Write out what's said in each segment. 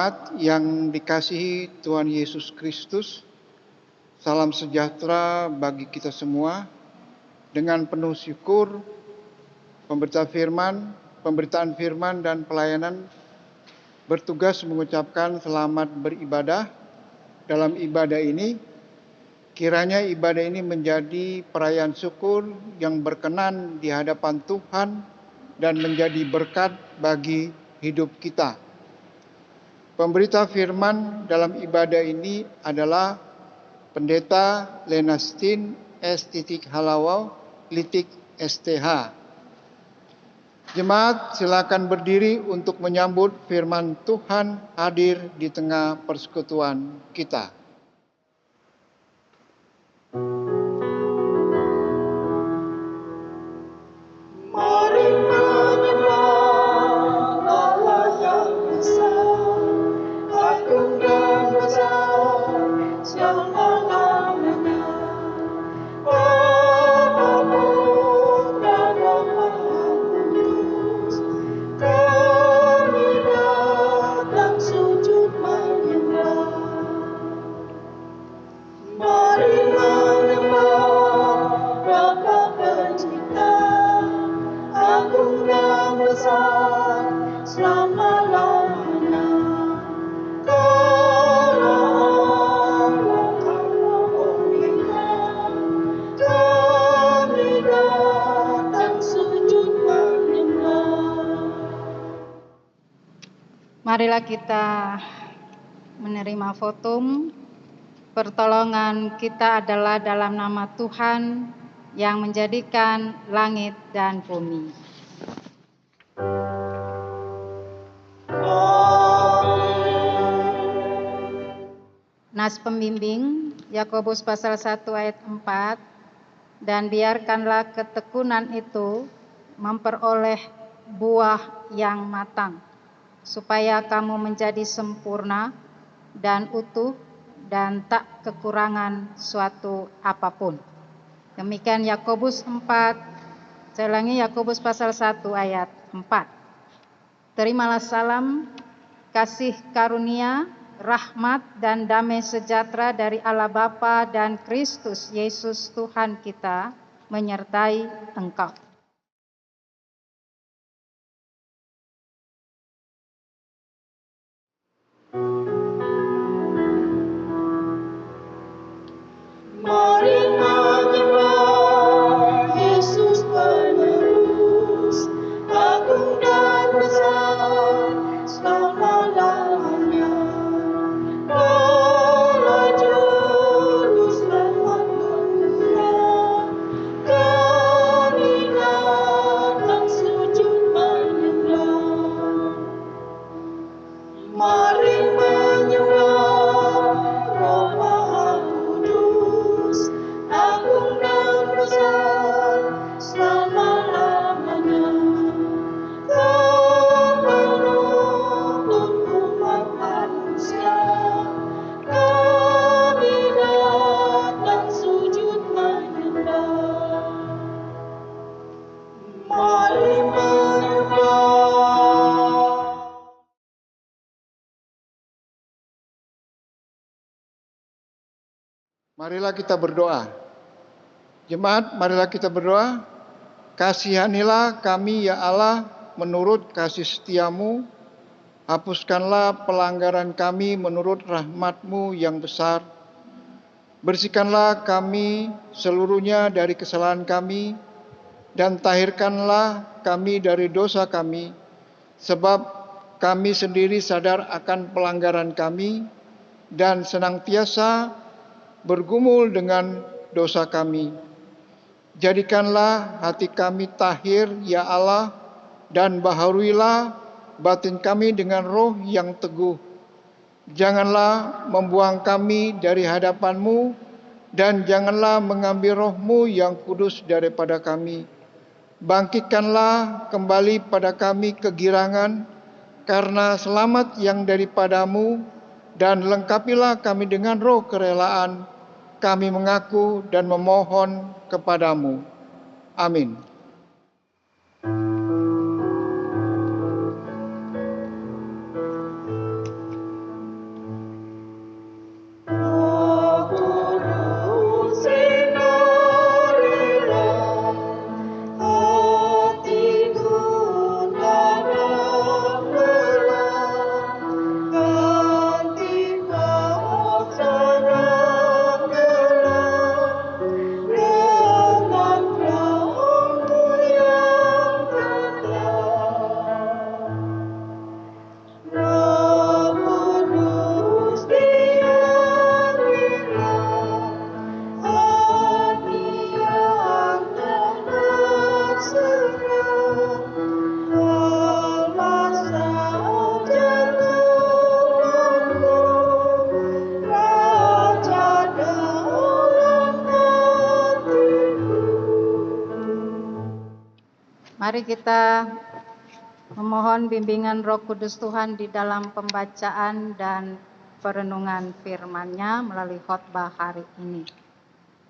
Jemaat yang dikasihi Tuhan Yesus Kristus, salam sejahtera bagi kita semua. Dengan penuh syukur, pemberitaan firman dan pelayanan bertugas mengucapkan selamat beribadah. Dalam ibadah ini, kiranya ibadah ini menjadi perayaan syukur yang berkenan di hadapan Tuhan dan menjadi berkat bagi hidup kita. Pemberita firman dalam ibadah ini adalah Pendeta Lenastin S. Halawau Litik STH. Jemaat silakan berdiri untuk menyambut firman Tuhan hadir di tengah persekutuan kita. Marilah kita menerima votum. Pertolongan kita adalah dalam nama Tuhan yang menjadikan langit dan bumi. Nas pembimbing Yakobus pasal 1 ayat 4, dan biarkanlah ketekunan itu memperoleh buah yang matang, supaya kamu menjadi sempurna dan utuh dan tak kekurangan suatu apapun. Demikian Yakobus 4, saya ulangi, Yakobus pasal 1 ayat 4. Terimalah salam, kasih karunia, rahmat dan damai sejahtera dari Allah Bapa dan Kristus Yesus Tuhan kita menyertai engkau. Marilah kita berdoa. Jemaat, marilah kita berdoa. Kasihanilah kami ya Allah menurut kasih setiamu. Hapuskanlah pelanggaran kami menurut rahmat-Mu yang besar. Bersihkanlah kami seluruhnya dari kesalahan kami, dan tahirkanlah kami dari dosa kami, sebab kami sendiri sadar akan pelanggaran kami, dan senantiasa bergumul dengan dosa kami. Jadikanlah hati kami tahir ya Allah, dan baharuilah batin kami dengan roh yang teguh. Janganlah membuang kami dari hadapan-Mu, dan janganlah mengambil roh-Mu yang kudus daripada kami. Bangkitkanlah kembali pada kami kegirangan karena selamat yang daripada-Mu, dan lengkapilah kami dengan roh kerelaan. Kami mengaku dan memohon kepadamu. Amin. Mari kita memohon bimbingan Roh Kudus Tuhan di dalam pembacaan dan perenungan firman-Nya melalui khotbah hari ini.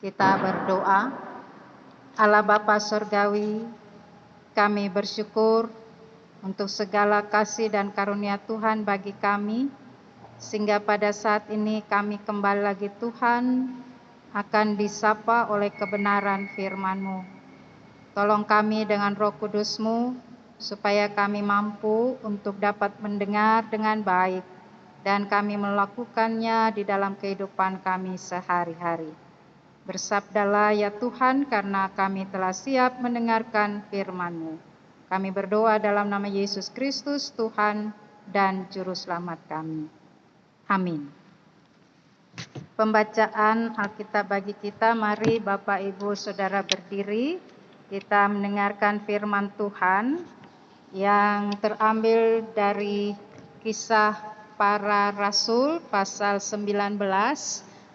Kita berdoa. Allah Bapa Surgawi, kami bersyukur untuk segala kasih dan karunia Tuhan bagi kami, sehingga pada saat ini kami kembali lagi Tuhan akan disapa oleh kebenaran firman-Mu. Tolong kami dengan Roh Kudus-Mu, supaya kami mampu untuk dapat mendengar dengan baik, dan kami melakukannya di dalam kehidupan kami sehari-hari. Bersabdalah ya Tuhan, karena kami telah siap mendengarkan firman-Mu. Kami berdoa dalam nama Yesus Kristus, Tuhan dan Juru Selamat kami. Amin. Pembacaan Alkitab bagi kita, mari Bapak Ibu Saudara berdiri. Kita mendengarkan firman Tuhan yang terambil dari Kisah Para Rasul pasal 19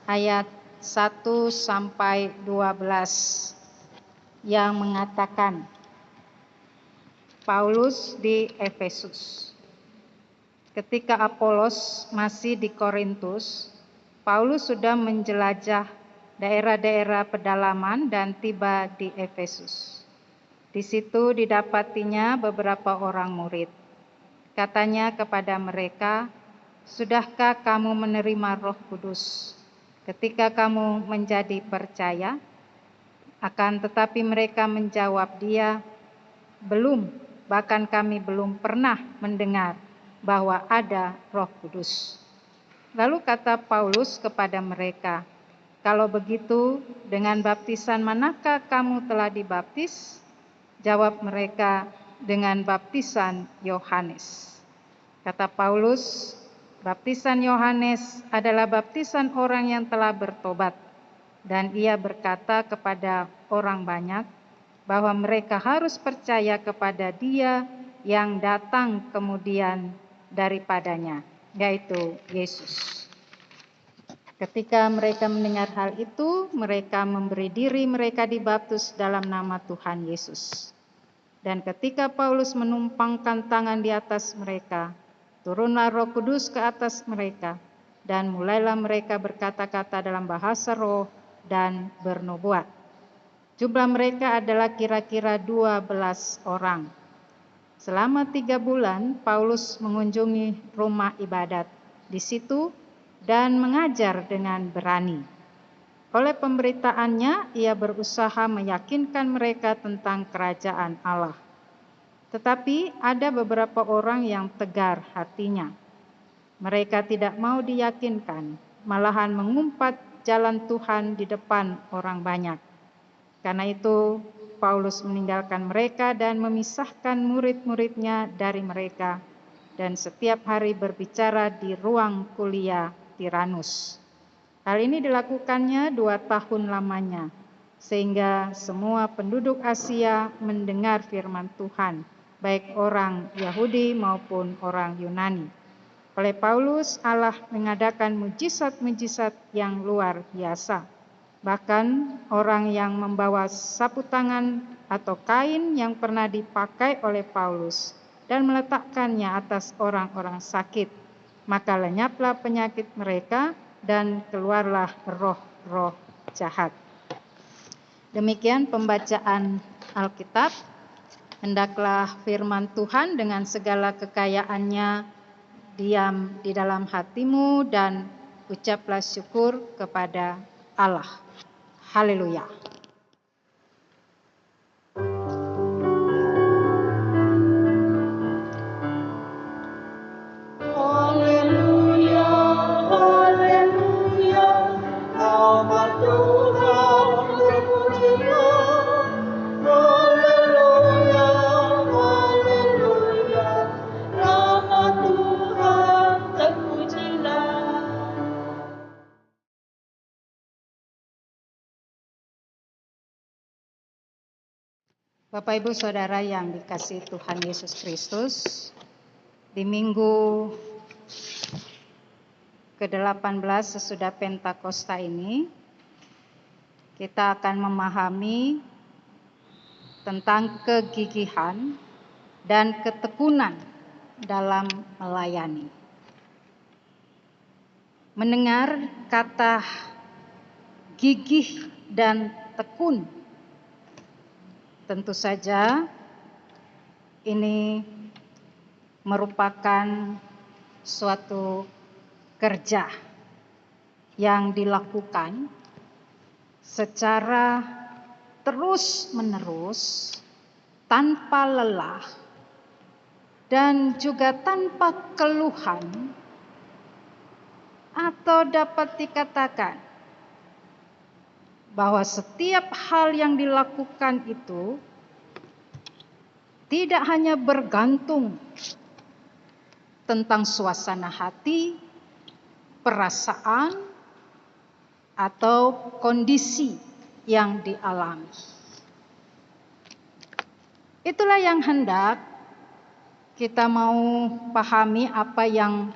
ayat 1 sampai 12 yang mengatakan, Paulus di Efesus. Ketika Apolos masih di Korintus, Paulus sudah menjelajah daerah-daerah pedalaman dan tiba di Efesus. Di situ didapatinya beberapa orang murid. Katanya kepada mereka, "Sudahkah kamu menerima Roh Kudus ketika kamu menjadi percaya?" Akan tetapi mereka menjawab dia, "Belum, bahkan kami belum pernah mendengar bahwa ada Roh Kudus." Lalu kata Paulus kepada mereka, "Kalau begitu, dengan baptisan manakah kamu telah dibaptis?" Jawab mereka, "Dengan baptisan Yohanes." Kata Paulus, "Baptisan Yohanes adalah baptisan orang yang telah bertobat." Dan ia berkata kepada orang banyak bahwa mereka harus percaya kepada Dia yang datang kemudian daripadanya, yaitu Yesus. Ketika mereka mendengar hal itu, mereka memberi diri mereka dibaptis dalam nama Tuhan Yesus. Dan ketika Paulus menumpangkan tangan di atas mereka, turunlah Roh Kudus ke atas mereka, dan mulailah mereka berkata-kata dalam bahasa roh dan bernubuat. Jumlah mereka adalah kira-kira 12 orang. Selama 3 bulan, Paulus mengunjungi rumah ibadat di situ dan mengajar dengan berani. Oleh pemberitaannya, ia berusaha meyakinkan mereka tentang kerajaan Allah. Tetapi ada beberapa orang yang tegar hatinya. Mereka tidak mau diyakinkan, malahan mengumpat jalan Tuhan di depan orang banyak. Karena itu, Paulus meninggalkan mereka dan memisahkan murid-muridnya dari mereka, dan setiap hari berbicara di ruang kuliah Tiranus. Hal ini dilakukannya 2 tahun lamanya, sehingga semua penduduk Asia mendengar firman Tuhan, baik orang Yahudi maupun orang Yunani. Oleh Paulus, Allah mengadakan mujizat-mujizat yang luar biasa. Bahkan orang yang membawa sapu tangan atau kain yang pernah dipakai oleh Paulus dan meletakkannya atas orang-orang sakit, maka lenyaplah penyakit mereka dan keluarlah roh-roh jahat. Demikian pembacaan Alkitab. Hendaklah firman Tuhan dengan segala kekayaannya diam di dalam hatimu dan ucaplah syukur kepada Allah. Haleluya. Bapak Ibu Saudara yang dikasihi Tuhan Yesus Kristus, di minggu ke-18 sesudah Pentakosta ini, kita akan memahami tentang kegigihan dan ketekunan dalam melayani. Mendengar kata gigih dan tekun, tentu saja ini merupakan suatu kerja yang dilakukan secara terus-menerus, tanpa lelah, dan juga tanpa keluhan, atau dapat dikatakan bahwa setiap hal yang dilakukan itu tidak hanya bergantung tentang suasana hati, perasaan, atau kondisi yang dialami. Itulah yang hendak kita mau pahami, apa yang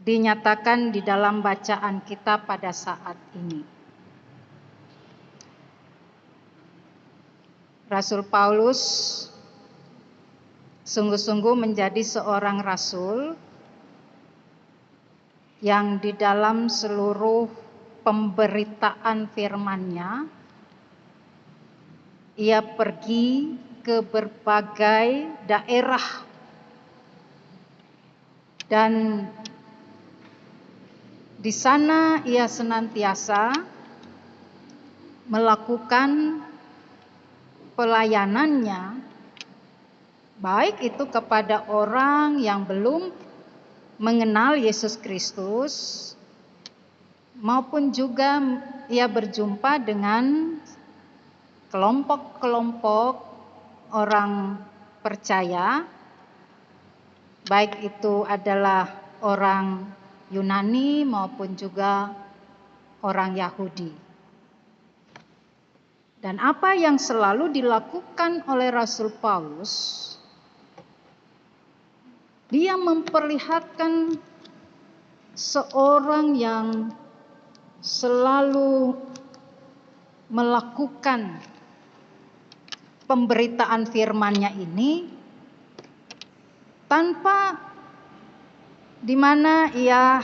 dinyatakan di dalam bacaan kita pada saat ini. Rasul Paulus sungguh-sungguh menjadi seorang rasul yang di dalam seluruh pemberitaan firman-Nya, ia pergi ke berbagai daerah dan di sana ia senantiasa melakukan pelayanannya, baik itu kepada orang yang belum mengenal Yesus Kristus, maupun juga ia berjumpa dengan kelompok-kelompok orang percaya, baik itu adalah orang Yunani maupun juga orang Yahudi. Dan apa yang selalu dilakukan oleh Rasul Paulus, dia memperlihatkan seorang yang selalu melakukan pemberitaan firman-Nya ini tanpa di mana ia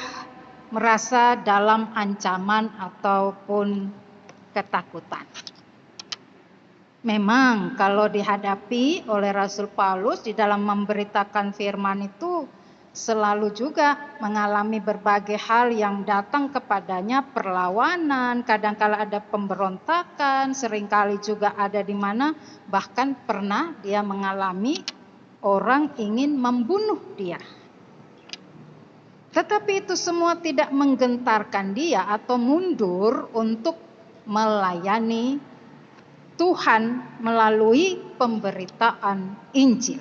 merasa dalam ancaman ataupun ketakutan. Memang kalau dihadapi oleh Rasul Paulus di dalam memberitakan firman itu selalu juga mengalami berbagai hal yang datang kepadanya, perlawanan, kadangkala ada pemberontakan, seringkali juga ada di mana bahkan pernah dia mengalami orang ingin membunuh dia. Tetapi itu semua tidak menggentarkan dia atau mundur untuk melayani Tuhan melalui pemberitaan Injil.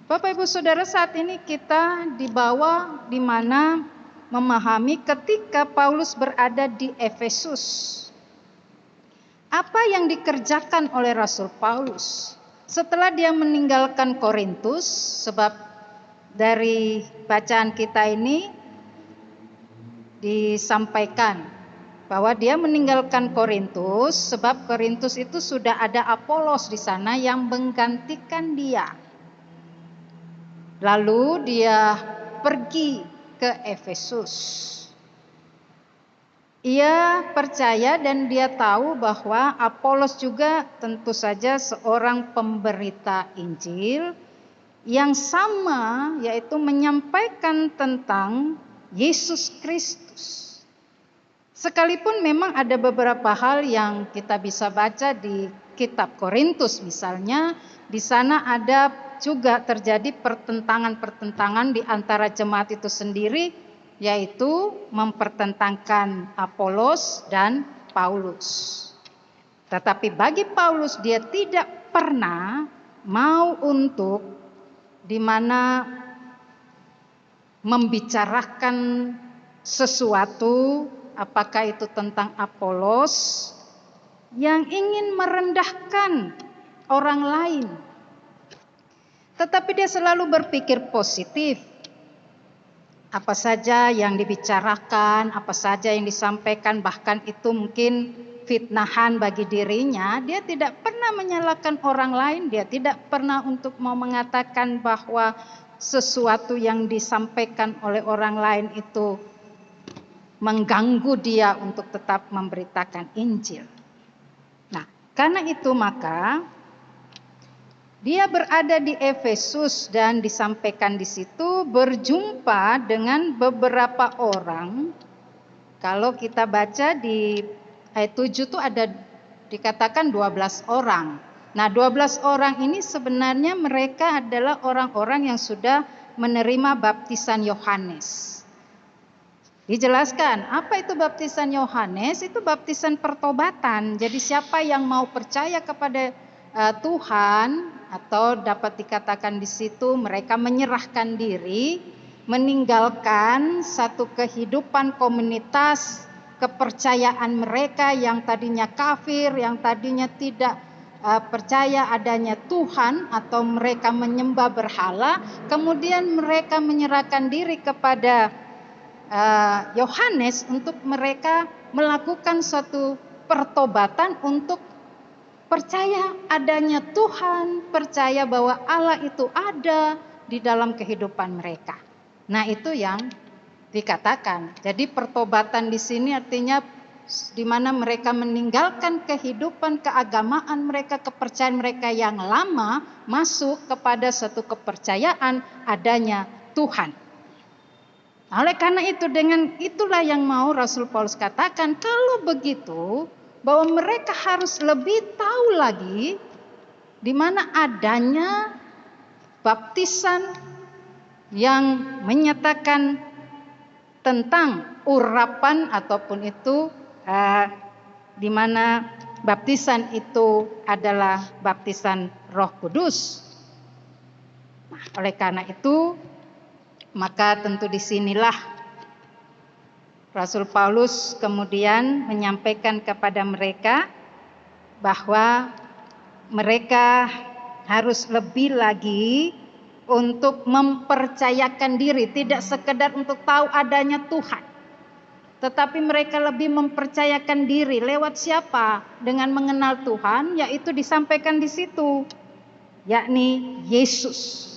Bapak Ibu Saudara, saat ini kita dibawa di mana memahami ketika Paulus berada di Efesus. Apa yang dikerjakan oleh Rasul Paulus setelah dia meninggalkan Korintus, sebab dari bacaan kita ini disampaikan bahwa dia meninggalkan Korintus sebab Korintus itu sudah ada Apolos di sana yang menggantikan dia. Lalu dia pergi ke Efesus. Ia percaya dan dia tahu bahwa Apolos juga tentu saja seorang pemberita Injil yang sama, yaitu menyampaikan tentang Yesus Kristus. Sekalipun memang ada beberapa hal yang kita bisa baca di kitab Korintus misalnya, di sana ada juga terjadi pertentangan-pertentangan di antara jemaat itu sendiri, yaitu mempertentangkan Apolos dan Paulus. Tetapi bagi Paulus dia tidak pernah mau untuk di mana membicarakan sesuatu, apakah itu tentang Apolos yang ingin merendahkan orang lain. Tetapi dia selalu berpikir positif. apa saja yang dibicarakan, apa saja yang disampaikan, bahkan itu mungkin fitnahan bagi dirinya, dia tidak pernah menyalahkan orang lain, dia tidak pernah untuk mau mengatakan bahwa sesuatu yang disampaikan oleh orang lain itu mengganggu dia untuk tetap memberitakan Injil. Nah, karena itu maka dia berada di Efesus dan disampaikan di situ berjumpa dengan beberapa orang. Kalau kita baca di ayat 7 itu ada dikatakan 12 orang. Nah, 12 orang ini sebenarnya mereka adalah orang-orang yang sudah menerima baptisan Yohanes. Dijelaskan, apa itu baptisan Yohanes? Itu baptisan pertobatan. Jadi siapa yang mau percaya kepada Tuhan, atau dapat dikatakan di situ mereka menyerahkan diri, meninggalkan satu kehidupan komunitas, kepercayaan mereka yang tadinya kafir, yang tadinya tidak percaya adanya Tuhan, atau mereka menyembah berhala, kemudian mereka menyerahkan diri kepada Yohanes untuk mereka melakukan suatu pertobatan untuk percaya adanya Tuhan, percaya bahwa Allah itu ada di dalam kehidupan mereka. Nah, itu yang dikatakan. Jadi pertobatan di sini artinya di mana mereka meninggalkan kehidupan keagamaan mereka, kepercayaan mereka yang lama, masuk kepada satu kepercayaan adanya Tuhan. Oleh karena itu, dengan itulah yang mau Rasul Paulus katakan, kalau begitu bahwa mereka harus lebih tahu lagi di mana adanya baptisan yang menyatakan tentang urapan ataupun itu di mana baptisan itu adalah baptisan Roh Kudus. Nah, oleh karena itu maka tentu disinilah Rasul Paulus kemudian menyampaikan kepada mereka bahwa mereka harus lebih lagi untuk mempercayakan diri, tidak sekedar untuk tahu adanya Tuhan, tetapi mereka lebih mempercayakan diri lewat siapa? Dengan mengenal Tuhan, yaitu disampaikan di situ, yakni Yesus.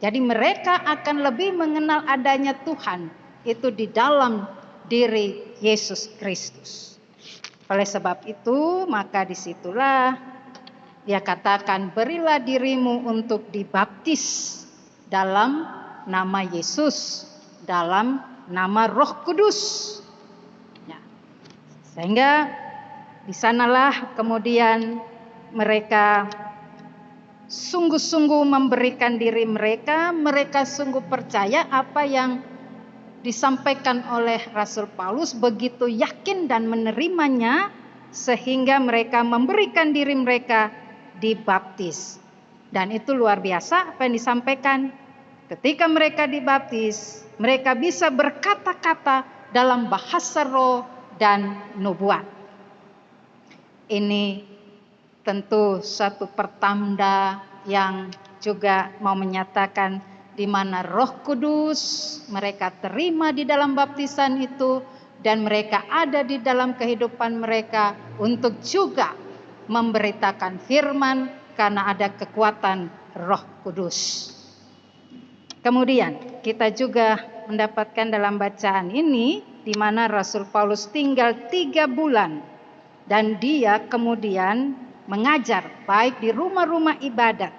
Jadi mereka akan lebih mengenal adanya Tuhan itu di dalam diri Yesus Kristus. Oleh sebab itu, maka disitulah dia katakan, berilah dirimu untuk dibaptis dalam nama Yesus, dalam nama Roh Kudus. Ya. Sehingga di sanalah kemudian mereka sungguh-sungguh memberikan diri mereka, mereka sungguh percaya apa yang disampaikan oleh Rasul Paulus, begitu yakin dan menerimanya, sehingga mereka memberikan diri mereka dibaptis. Dan itu luar biasa apa yang disampaikan. Ketika mereka dibaptis, mereka bisa berkata-kata dalam bahasa roh dan nubuat. Ini tentu suatu pertanda yang juga mau menyatakan di mana Roh Kudus mereka terima di dalam baptisan itu, dan mereka ada di dalam kehidupan mereka untuk juga memberitakan firman karena ada kekuatan Roh Kudus. Kemudian kita juga mendapatkan dalam bacaan ini di mana Rasul Paulus tinggal 3 bulan dan dia kemudian mengajar baik di rumah-rumah ibadat.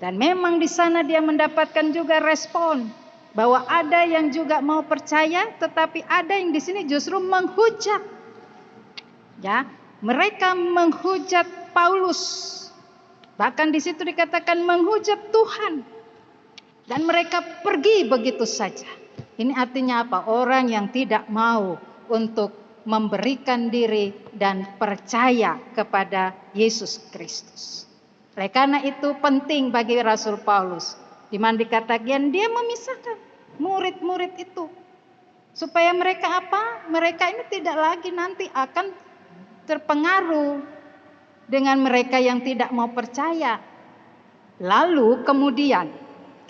Dan memang di sana dia mendapatkan juga respon bahwa ada yang juga mau percaya, tetapi ada yang di sini justru menghujat. Ya, mereka menghujat Paulus. Bahkan di situ dikatakan menghujat Tuhan. Dan mereka pergi begitu saja. Ini artinya apa? Orang yang tidak mau untuk memberikan diri dan percaya kepada Yesus Kristus. Oleh karena itu penting bagi Rasul Paulus, di mana dikatakan dia memisahkan murid-murid itu, supaya mereka apa? Mereka ini tidak lagi nanti akan terpengaruh dengan mereka yang tidak mau percaya. Lalu kemudian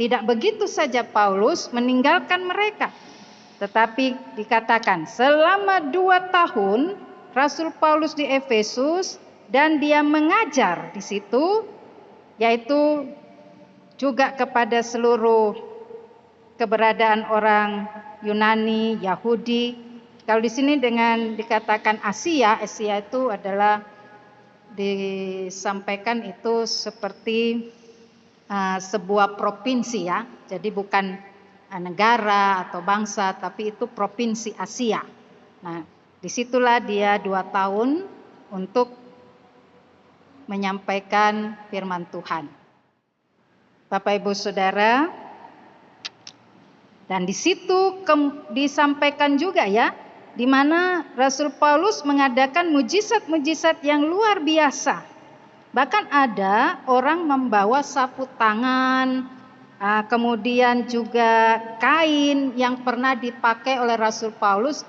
tidak begitu saja Paulus meninggalkan mereka. Tetapi dikatakan selama 2 tahun Rasul Paulus di Efesus dan dia mengajar di situ, yaitu juga kepada seluruh keberadaan orang Yunani, Yahudi. Kalau di sini dengan dikatakan Asia itu adalah disampaikan itu seperti sebuah provinsi ya. Jadi bukan negara atau bangsa, tapi itu provinsi Asia. Nah, disitulah dia 2 tahun untuk menyampaikan firman Tuhan. Bapak Ibu Saudara, dan di situ disampaikan juga ya, di mana Rasul Paulus mengadakan mujizat-mujizat yang luar biasa. Bahkan ada orang membawa sapu tangan, kemudian juga kain yang pernah dipakai oleh Rasul Paulus.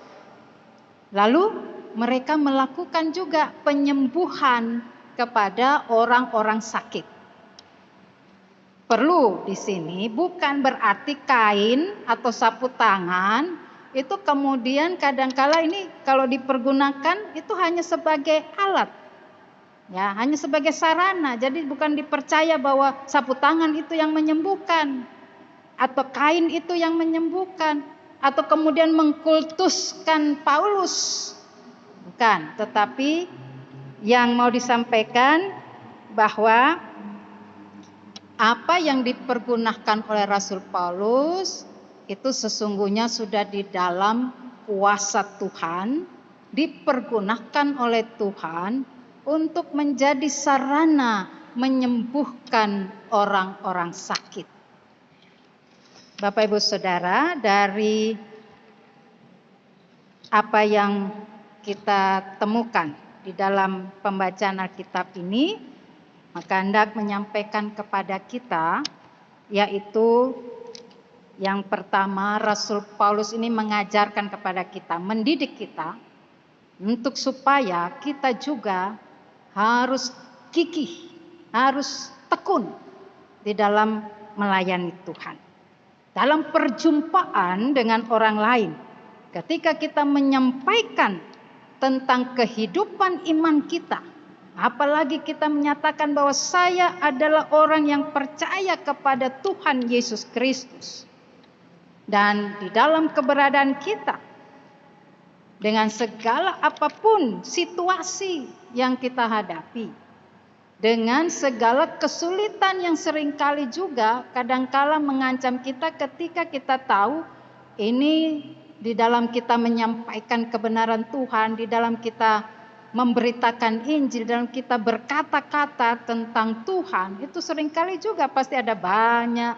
Lalu mereka melakukan juga penyembuhan kepada orang-orang sakit. Perlu di sini bukan berarti kain atau sapu tangan itu kemudian kadangkala ini kalau dipergunakan itu hanya sebagai alat. Ya, hanya sebagai sarana. Jadi bukan dipercaya bahwa sapu tangan itu yang menyembuhkan atau kain itu yang menyembuhkan atau kemudian mengkultuskan Paulus. Bukan, tetapi yang mau disampaikan bahwa apa yang dipergunakan oleh Rasul Paulus itu sesungguhnya sudah di dalam kuasa Tuhan, dipergunakan oleh Tuhan untuk menjadi sarana menyembuhkan orang-orang sakit. Bapak Ibu Saudara, dari apa yang kita temukan di dalam pembacaan Alkitab ini, maka hendak menyampaikan kepada kita, yaitu yang pertama Rasul Paulus ini mengajarkan kepada kita, mendidik kita untuk supaya kita juga harus gigih, harus tekun di dalam melayani Tuhan. Dalam perjumpaan dengan orang lain, ketika kita menyampaikan tentang kehidupan iman kita, apalagi kita menyatakan bahwa saya adalah orang yang percaya kepada Tuhan Yesus Kristus. Dan di dalam keberadaan kita, dengan segala apapun situasi yang kita hadapi, dengan segala kesulitan yang seringkali juga kadangkala mengancam kita ketika kita tahu ini di dalam kita menyampaikan kebenaran Tuhan, di dalam kita memberitakan Injil, dalam kita berkata-kata tentang Tuhan, itu seringkali juga pasti ada banyak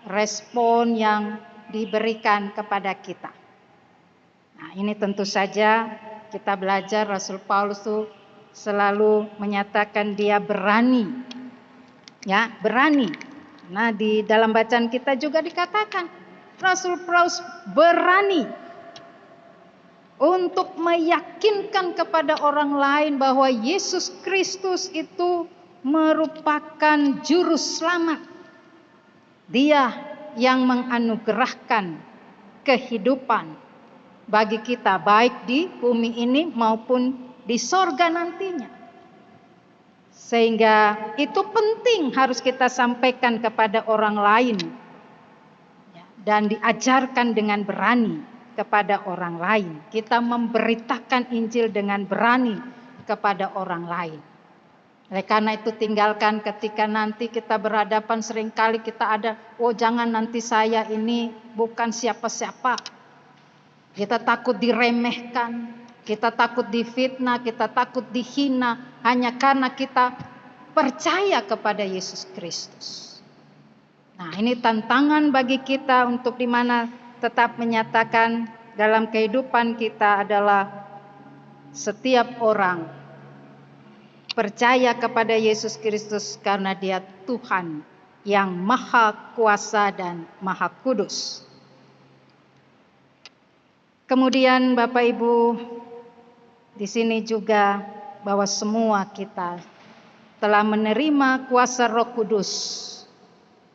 respon yang diberikan kepada kita. Nah, ini tentu saja kita belajar Rasul Paulus itu selalu menyatakan dia berani. Ya, berani. Nah, di dalam bacaan kita juga dikatakan Rasul Paulus berani untuk meyakinkan kepada orang lain bahwa Yesus Kristus itu merupakan juru selamat. Dia yang menganugerahkan kehidupan bagi kita baik di bumi ini maupun di sorga nantinya. Sehingga itu penting harus kita sampaikan kepada orang lain dan diajarkan dengan berani kepada orang lain. Kita memberitakan Injil dengan berani kepada orang lain. Oleh karena itu tinggalkan ketika nanti kita berhadapan, seringkali kita ada, oh jangan nanti saya ini bukan siapa-siapa. Kita takut diremehkan, kita takut difitnah, kita takut dihina hanya karena kita percaya kepada Yesus Kristus. Nah, ini tantangan bagi kita untuk dimana tetap menyatakan dalam kehidupan kita adalah setiap orang percaya kepada Yesus Kristus karena Dia Tuhan yang Maha Kuasa dan Maha Kudus. Kemudian Bapak Ibu, di sini juga bahwa semua kita telah menerima kuasa Roh Kudus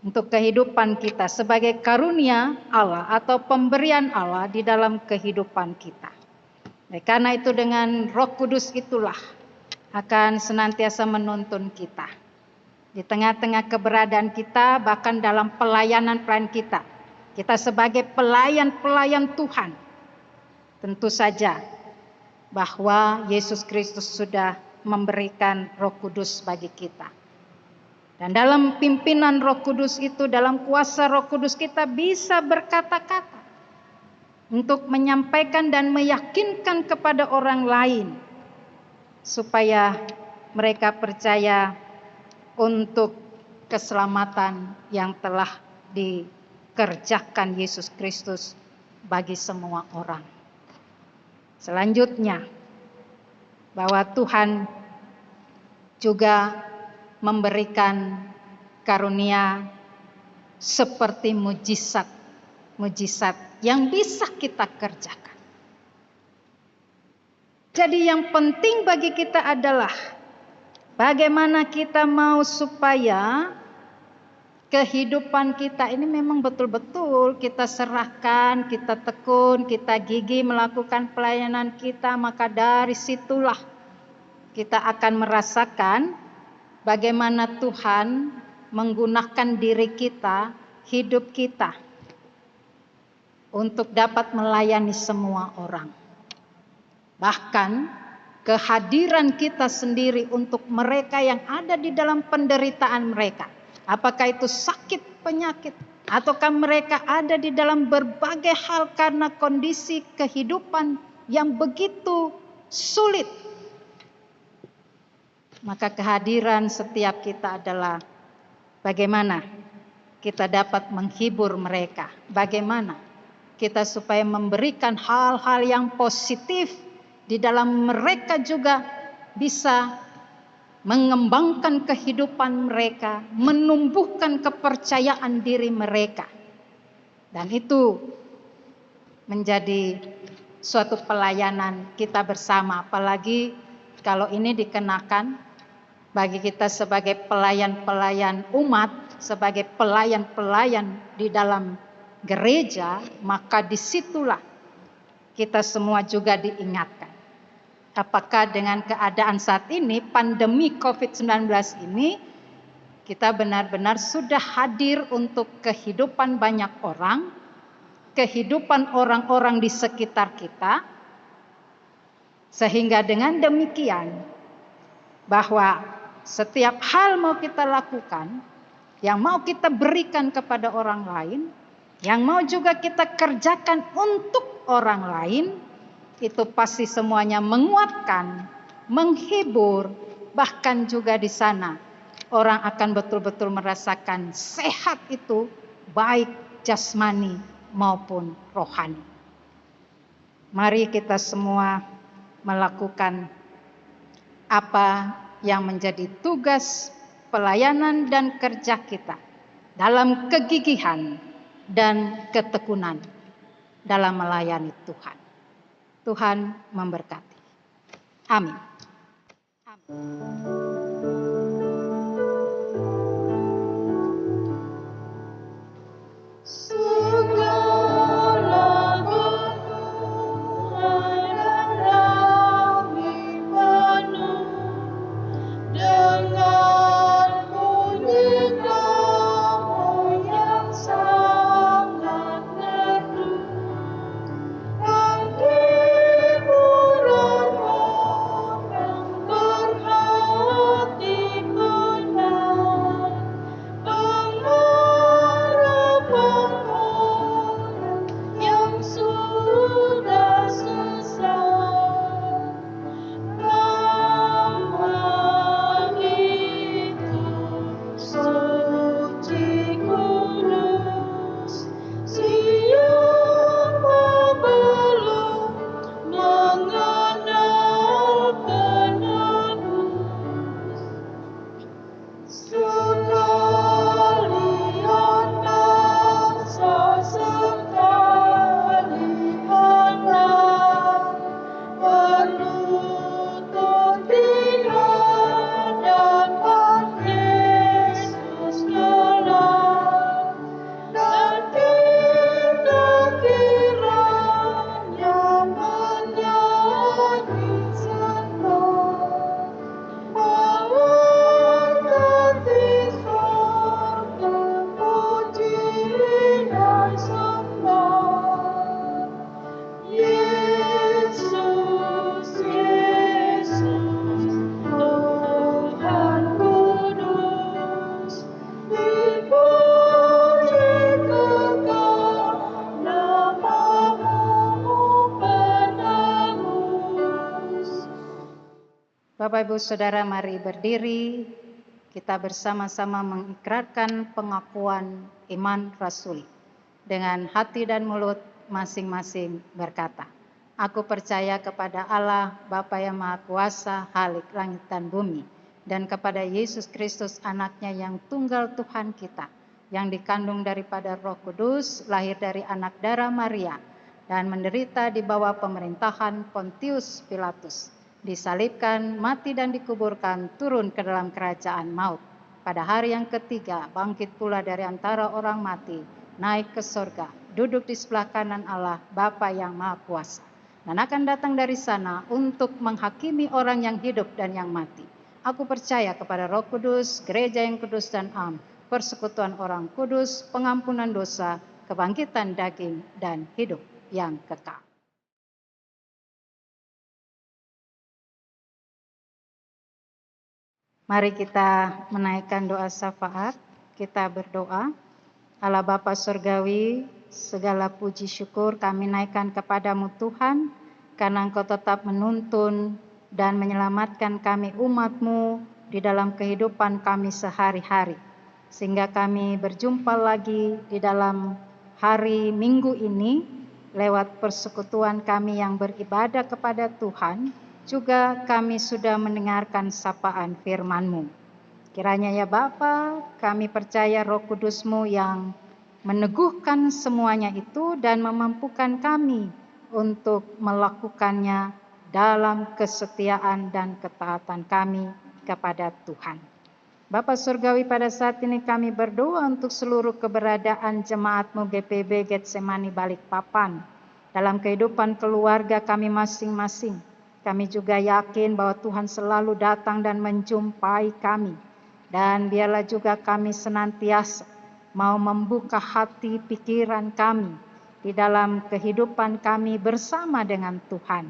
untuk kehidupan kita sebagai karunia Allah atau pemberian Allah di dalam kehidupan kita. Karena itu dengan Roh Kudus itulah akan senantiasa menuntun kita. Di tengah-tengah keberadaan kita, bahkan dalam pelayanan kita. Kita sebagai pelayan-pelayan Tuhan. Tentu saja bahwa Yesus Kristus sudah memberikan Roh Kudus bagi kita. Dan dalam pimpinan Roh Kudus itu, dalam kuasa Roh Kudus kita bisa berkata-kata untuk menyampaikan dan meyakinkan kepada orang lain supaya mereka percaya untuk keselamatan yang telah dikerjakan Yesus Kristus bagi semua orang. Selanjutnya, bahwa Tuhan juga memberikan karunia seperti mujizat yang bisa kita kerjakan. Jadi yang penting bagi kita adalah bagaimana kita mau supaya kehidupan kita ini memang betul-betul kita serahkan, kita tekun, kita gigih melakukan pelayanan kita, maka dari situlah kita akan merasakan bagaimana Tuhan menggunakan diri kita, hidup kita untuk dapat melayani semua orang. Bahkan kehadiran kita sendiri untuk mereka yang ada di dalam penderitaan mereka. Apakah itu sakit, penyakit, ataukah mereka ada di dalam berbagai hal karena kondisi kehidupan yang begitu sulit. Maka kehadiran setiap kita adalah bagaimana kita dapat menghibur mereka. Bagaimana kita supaya memberikan hal-hal yang positif di dalam mereka juga bisa mengembangkan kehidupan mereka, menumbuhkan kepercayaan diri mereka. Dan itu menjadi suatu pelayanan kita bersama, apalagi kalau ini dikenakan bagi kita sebagai pelayan-pelayan umat, sebagai pelayan-pelayan di dalam gereja, maka disitulah kita semua juga diingatkan. Apakah dengan keadaan saat ini, pandemi COVID-19 ini, kita benar-benar sudah hadir untuk kehidupan banyak orang, kehidupan orang-orang di sekitar kita, sehingga dengan demikian, bahwa setiap hal mau kita lakukan, yang mau kita berikan kepada orang lain, yang mau juga kita kerjakan untuk orang lain, itu pasti semuanya menguatkan, menghibur, bahkan juga di sana orang akan betul-betul merasakan sehat itu baik jasmani maupun rohani. Mari kita semua melakukan apa yang menjadi tugas pelayanan dan kerja kita dalam kegigihan dan ketekunan dalam melayani Tuhan. Tuhan memberkati. Amin. Bapak Ibu Saudara, mari berdiri. Kita bersama-sama mengikrarkan pengakuan iman rasuli. Dengan hati dan mulut masing-masing berkata, "Aku percaya kepada Allah, Bapa yang Maha Kuasa, Khalik langit dan bumi, dan kepada Yesus Kristus anaknya yang tunggal Tuhan kita, yang dikandung daripada Roh Kudus, lahir dari anak darah Maria, dan menderita di bawah pemerintahan Pontius Pilatus, disalibkan, mati dan dikuburkan, turun ke dalam kerajaan maut. Pada hari yang ketiga bangkit pula dari antara orang mati, naik ke sorga, duduk di sebelah kanan Allah Bapa yang Maha Kuasa, dan akan datang dari sana untuk menghakimi orang yang hidup dan yang mati. Aku percaya kepada Roh Kudus, gereja yang kudus dan am, persekutuan orang kudus, pengampunan dosa, kebangkitan daging, dan hidup yang kekal." Mari kita menaikkan doa syafaat. Kita berdoa. Allah Bapa Surgawi, segala puji syukur kami naikkan kepadamu Tuhan, karena Engkau tetap menuntun dan menyelamatkan kami umat-Mu di dalam kehidupan kami sehari-hari. Sehingga kami berjumpa lagi di dalam hari Minggu ini, lewat persekutuan kami yang beribadah kepada Tuhan, juga kami sudah mendengarkan sapaan firman-Mu. Kiranya ya Bapa, kami percaya Roh Kudus-Mu yang meneguhkan semuanya itu dan memampukan kami untuk melakukannya dalam kesetiaan dan ketaatan kami kepada Tuhan. Bapa Surgawi, pada saat ini kami berdoa untuk seluruh keberadaan jemaat-Mu GPB Getsemani Balikpapan dalam kehidupan keluarga kami masing-masing. Kami juga yakin bahwa Tuhan selalu datang dan menjumpai kami. Dan biarlah juga kami senantiasa mau membuka hati pikiran kami di dalam kehidupan kami bersama dengan Tuhan.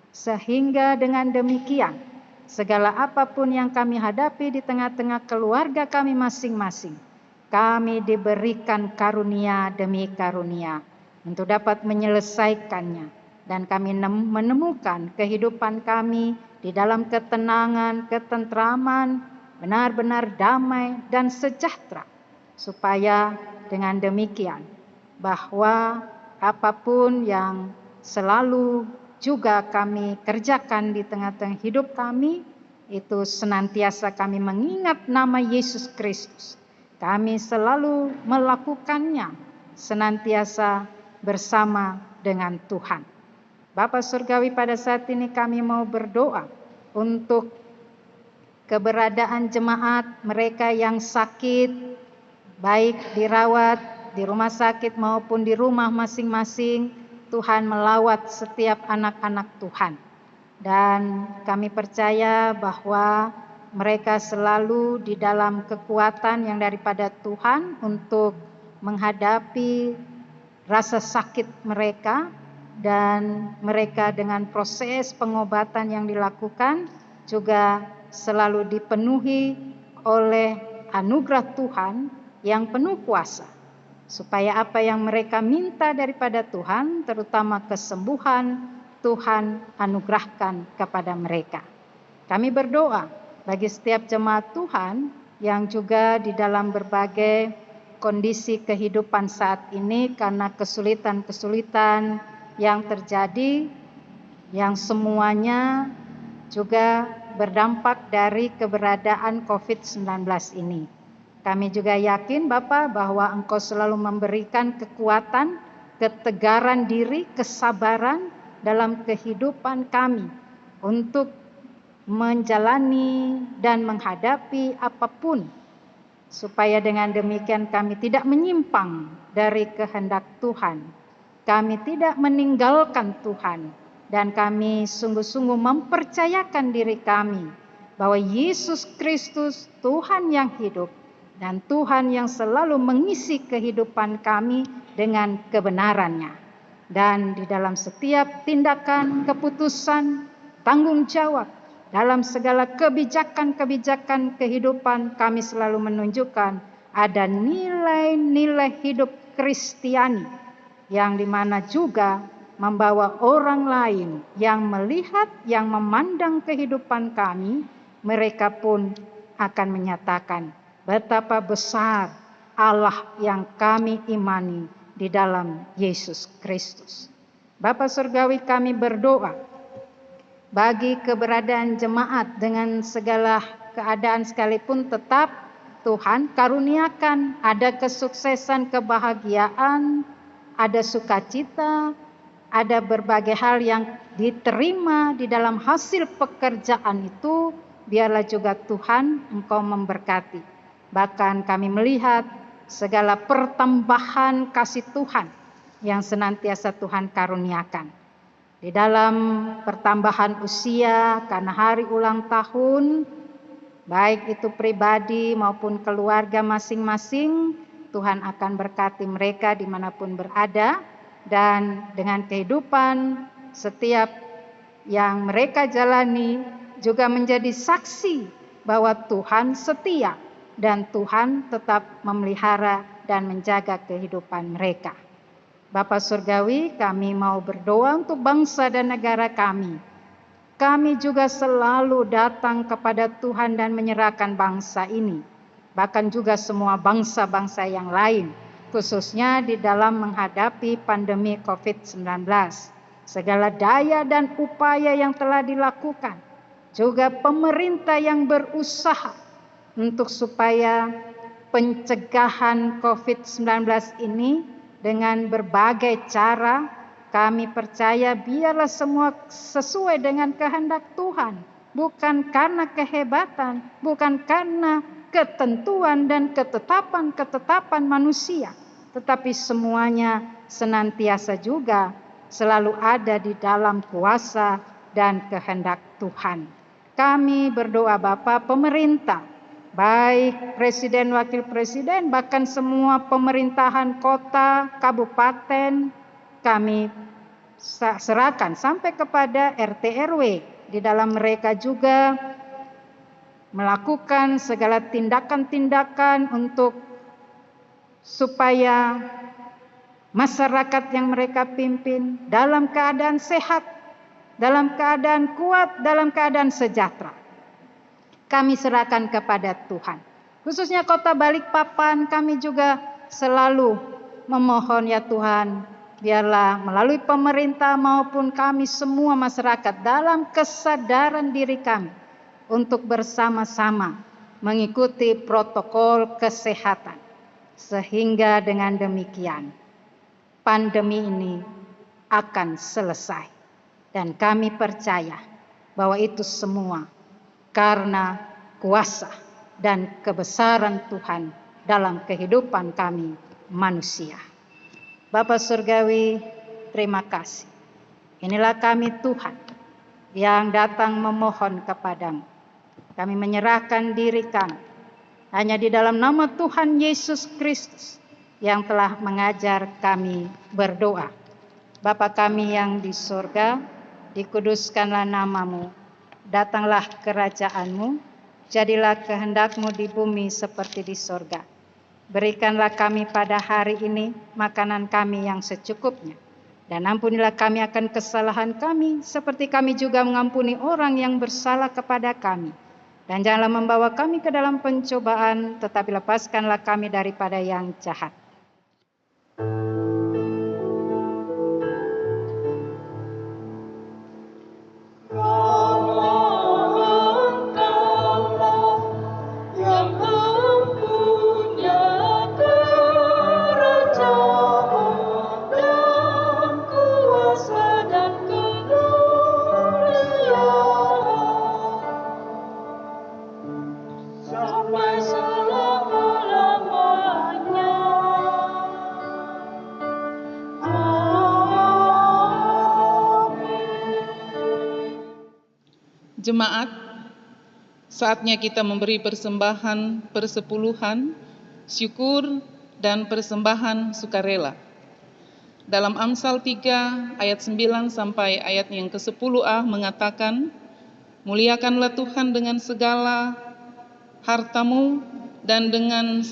Sehingga dengan demikian, segala apapun yang kami hadapi di tengah-tengah keluarga kami masing-masing, kami diberikan karunia demi karunia untuk dapat menyelesaikannya. Dan kami menemukan kehidupan kami di dalam ketenangan, ketentraman, benar-benar damai dan sejahtera. Supaya dengan demikian, bahwa apapun yang selalu juga kami kerjakan di tengah-tengah hidup kami, itu senantiasa kami mengingat nama Yesus Kristus. Kami selalu melakukannya senantiasa bersama dengan Tuhan. Bapa Surgawi, pada saat ini kami mau berdoa untuk keberadaan jemaat mereka yang sakit, baik dirawat di rumah sakit maupun di rumah masing-masing. Tuhan melawat setiap anak-anak Tuhan. Dan kami percaya bahwa mereka selalu di dalam kekuatan yang daripada Tuhan untuk menghadapi rasa sakit mereka. Dan mereka dengan proses pengobatan yang dilakukan juga selalu dipenuhi oleh anugerah Tuhan yang penuh kuasa. Supaya apa yang mereka minta daripada Tuhan, terutama kesembuhan, Tuhan anugerahkan kepada mereka. Kami berdoa bagi setiap jemaat Tuhan yang juga di dalam berbagai kondisi kehidupan saat ini karena kesulitan-kesulitan yang terjadi, yang semuanya juga berdampak dari keberadaan COVID-19 ini. Kami juga yakin Bapa bahwa Engkau selalu memberikan kekuatan, ketegaran diri, kesabaran dalam kehidupan kami untuk menjalani dan menghadapi apapun, supaya dengan demikian kami tidak menyimpang dari kehendak Tuhan. Kami tidak meninggalkan Tuhan, dan kami sungguh-sungguh mempercayakan diri kami bahwa Yesus Kristus Tuhan yang hidup dan Tuhan yang selalu mengisi kehidupan kami dengan kebenarannya. Dan di dalam setiap tindakan, keputusan, tanggung jawab, dalam segala kebijakan-kebijakan kehidupan, kami selalu menunjukkan ada nilai-nilai hidup Kristiani, yang dimana juga membawa orang lain yang melihat, yang memandang kehidupan kami, mereka pun akan menyatakan betapa besar Allah yang kami imani di dalam Yesus Kristus. Bapa Surgawi, kami berdoa bagi keberadaan jemaat dengan segala keadaan sekalipun, tetap Tuhan karuniakan ada kesuksesan, kebahagiaan, ada sukacita, ada berbagai hal yang diterima di dalam hasil pekerjaan itu. Biarlah juga Tuhan Engkau memberkati. Bahkan kami melihat segala pertambahan kasih Tuhan yang senantiasa Tuhan karuniakan. Di dalam pertambahan usia karena hari ulang tahun, baik itu pribadi maupun keluarga masing-masing, Tuhan akan berkati mereka dimanapun berada, dan dengan kehidupan setiap yang mereka jalani juga menjadi saksi bahwa Tuhan setia dan Tuhan tetap memelihara dan menjaga kehidupan mereka. Bapa Surgawi, kami mau berdoa untuk bangsa dan negara kami. Kami juga selalu datang kepada Tuhan dan menyerahkan bangsa ini, bahkan juga semua bangsa-bangsa yang lain, khususnya di dalam menghadapi pandemi COVID-19. Segala daya dan upaya yang telah dilakukan, juga pemerintah yang berusaha untuk supaya pencegahan COVID-19 ini dengan berbagai cara, kami percaya biarlah semua sesuai dengan kehendak Tuhan, bukan karena kehebatan, bukan karena ketentuan dan ketetapan manusia, tetapi semuanya senantiasa juga selalu ada di dalam kuasa dan kehendak Tuhan. Kami berdoa Bapa, pemerintah, baik presiden, wakil presiden, bahkan semua pemerintahan kota, kabupaten, kami serahkan sampai kepada RT RW. Di dalam mereka juga melakukan segala tindakan-tindakan untuk supaya masyarakat yang mereka pimpin dalam keadaan sehat, dalam keadaan kuat, dalam keadaan sejahtera. Kami serahkan kepada Tuhan. Khususnya Kota Balikpapan, kami juga selalu memohon ya Tuhan, biarlah melalui pemerintah maupun kami semua masyarakat dalam kesadaran diri kami untuk bersama-sama mengikuti protokol kesehatan. Sehingga dengan demikian pandemi ini akan selesai. Dan kami percaya bahwa itu semua karena kuasa dan kebesaran Tuhan dalam kehidupan kami manusia. Bapa Surgawi, terima kasih. Inilah kami Tuhan yang datang memohon kepadamu. Kami menyerahkan diri kami hanya di dalam nama Tuhan Yesus Kristus yang telah mengajar kami berdoa. Bapa kami yang di surga, dikuduskanlah namamu, datanglah kerajaanmu, jadilah kehendakmu di bumi seperti di surga. Berikanlah kami pada hari ini makanan kami yang secukupnya. Dan ampunilah kami akan kesalahan kami, seperti kami juga mengampuni orang yang bersalah kepada kami. Dan janganlah membawa kami ke dalam pencobaan, tetapi lepaskanlah kami daripada yang jahat. Jemaat, saatnya kita memberi persembahan persepuluhan, syukur, dan persembahan sukarela. Dalam Amsal 3 ayat 9 sampai ayat yang ke-10a mengatakan, muliakanlah Tuhan dengan segala hartamu dan dengan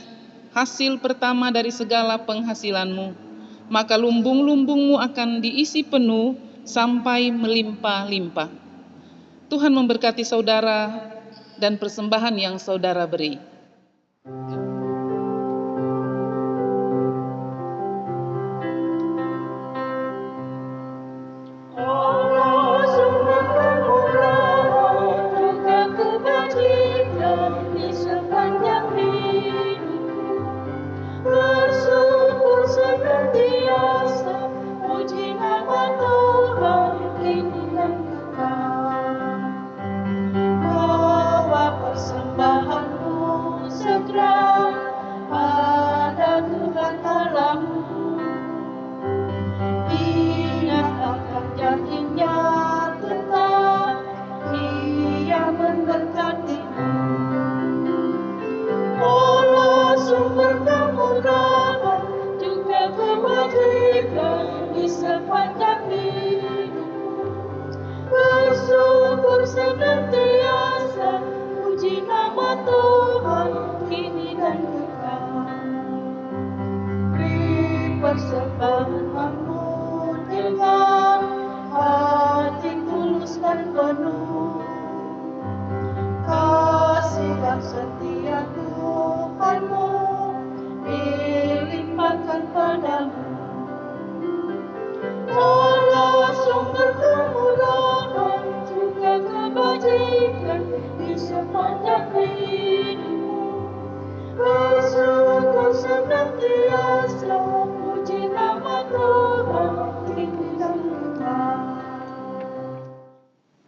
hasil pertama dari segala penghasilanmu. maka lumbung-lumbungmu akan diisi penuh sampai melimpah-limpah. Tuhan memberkati saudara dan persembahan yang saudara beri.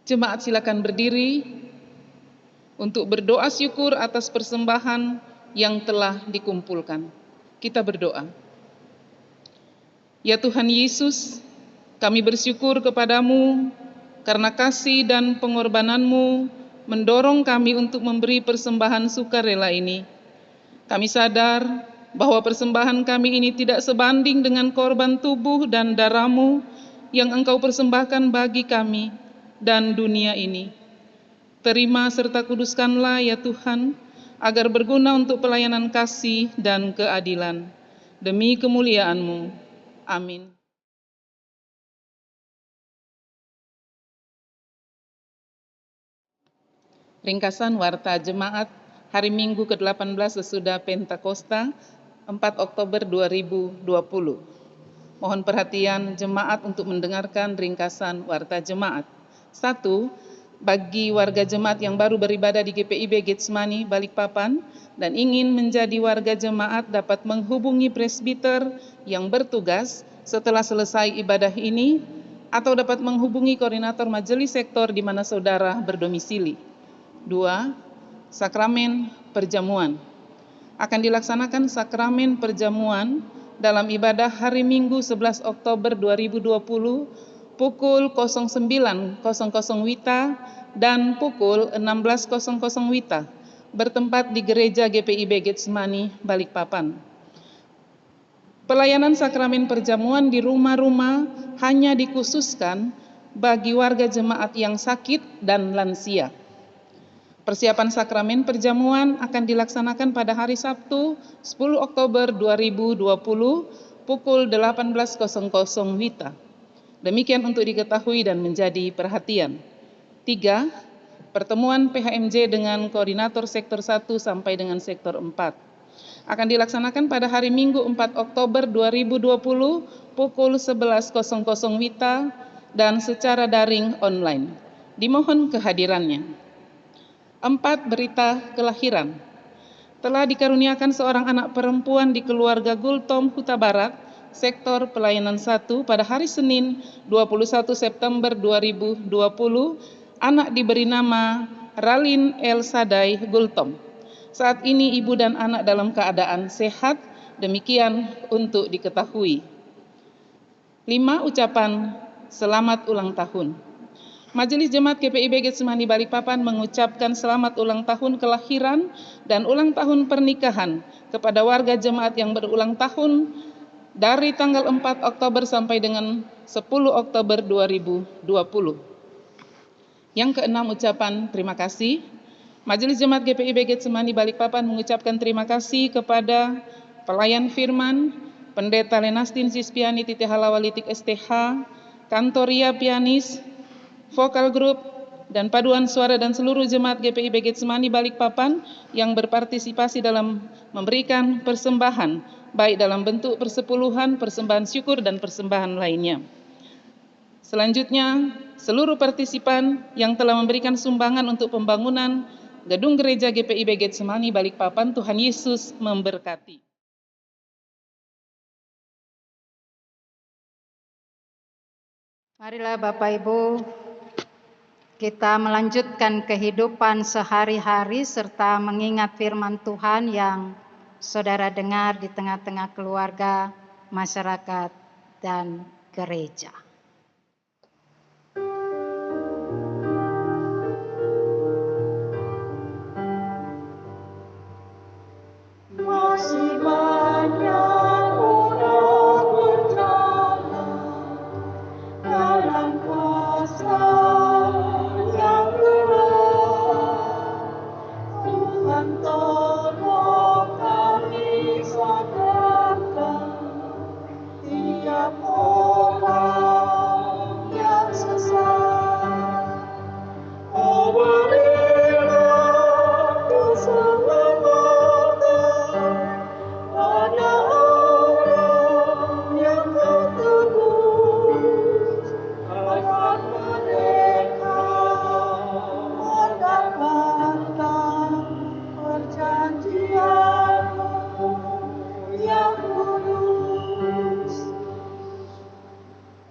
Jemaat silakan berdiri untuk berdoa syukur atas persembahan yang telah dikumpulkan. Kita berdoa. Ya Tuhan Yesus, kami bersyukur kepadamu karena kasih dan pengorbananmu mendorong kami untuk memberi persembahan sukarela ini. Kami sadar bahwa persembahan kami ini tidak sebanding dengan korban tubuh dan darahmu yang Engkau persembahkan bagi kami dan dunia ini. Terima serta kuduskanlah ya Tuhan, agar berguna untuk pelayanan kasih dan keadilan. Demi kemuliaan-Mu. Amin. Ringkasan Warta Jemaat hari Minggu ke-18 sesudah Pentakosta, 4 Oktober 2020. Mohon perhatian jemaat untuk mendengarkan ringkasan Warta Jemaat. 1. Bagi warga jemaat yang baru beribadah di GPIB Getsemani, Balikpapan, dan ingin menjadi warga jemaat dapat menghubungi presbiter yang bertugas setelah selesai ibadah ini, atau dapat menghubungi koordinator majelis sektor di mana saudara berdomisili. 2. Sakramen Perjamuan. Akan dilaksanakan sakramen perjamuan dalam ibadah hari Minggu 11 Oktober 2020 pukul 09.00 WITA dan pukul 16.00 WITA, bertempat di Gereja GPIB Getsemani, Balikpapan. Pelayanan sakramen perjamuan di rumah-rumah hanya dikhususkan bagi warga jemaat yang sakit dan lansia. Persiapan sakramen perjamuan akan dilaksanakan pada hari Sabtu 10 Oktober 2020 pukul 18.00 WITA. Demikian untuk diketahui dan menjadi perhatian. 3. Pertemuan PHMJ dengan koordinator sektor 1 sampai dengan sektor 4. Akan dilaksanakan pada hari Minggu 4 Oktober 2020 pukul 11.00 WITA dan secara daring online. Dimohon kehadirannya. 4. Berita kelahiran. Telah dikaruniakan seorang anak perempuan di keluarga Gultom, Huta Barat, Sektor Pelayanan 1 pada hari Senin 21 September 2020, anak diberi nama Ralin El Sadai Gultom. Saat ini ibu dan anak dalam keadaan sehat, demikian untuk diketahui. 5. Ucapan selamat ulang tahun. Majelis Jemaat GPIB Getsemani Balikpapan mengucapkan selamat ulang tahun kelahiran dan ulang tahun pernikahan kepada warga jemaat yang berulang tahun dari tanggal 4 Oktober sampai dengan 10 Oktober 2020. Yang keenam, ucapan terima kasih. Majelis Jemaat GPIB Getsemani Balikpapan mengucapkan terima kasih kepada pelayan firman, Pendeta Lenastin Sispiani Tite Halawalitik STH, Kantoria Pianis, Vokal Group, dan paduan suara dan seluruh jemaat GPIB Getsemani Balikpapan yang berpartisipasi dalam memberikan persembahan, baik dalam bentuk persepuluhan, persembahan syukur, dan persembahan lainnya. Selanjutnya, seluruh partisipan yang telah memberikan sumbangan untuk pembangunan gedung gereja GPIB Getsemani Balikpapan, Tuhan Yesus memberkati. Marilah Bapak Ibu, kita melanjutkan kehidupan sehari-hari serta mengingat firman Tuhan yang saudara dengar di tengah-tengah keluarga, masyarakat, dan gereja. Masih banyak orang berjalan dalam kuasa yang gelap. Tuhan tolong kami sadarkan tiap orang yang sesat. Oh, berilah keselamatan pada orang yang kau tebus, agar mereka mendapatkan perjanjian-Mu yang kudus.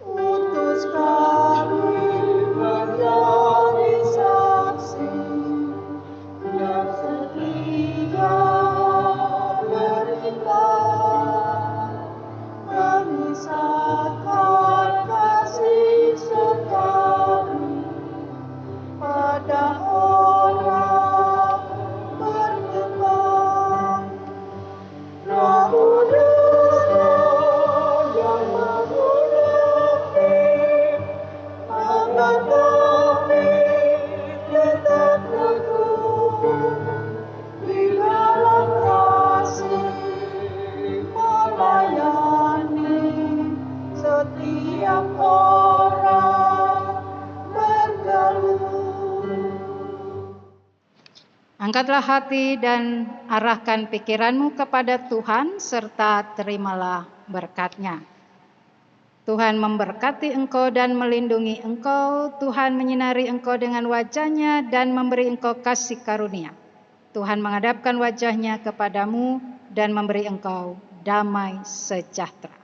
Utus kami menjadi saksi yang setia beriman, mengisahkan kasih serta-Mu pada orang berkembang. Roh Kudus yang mengurapi, agar kami tetap teguh di dalam kasih melayani setiap orang bergelut. Angkatlah hati dan arahkan pikiranmu kepada Tuhan serta terimalah berkat-Nya. Tuhan memberkati engkau dan melindungi engkau. Tuhan menyinari engkau dengan wajah-Nya dan memberi engkau kasih karunia. Tuhan menghadapkan wajah-Nya kepadamu dan memberi engkau damai sejahtera.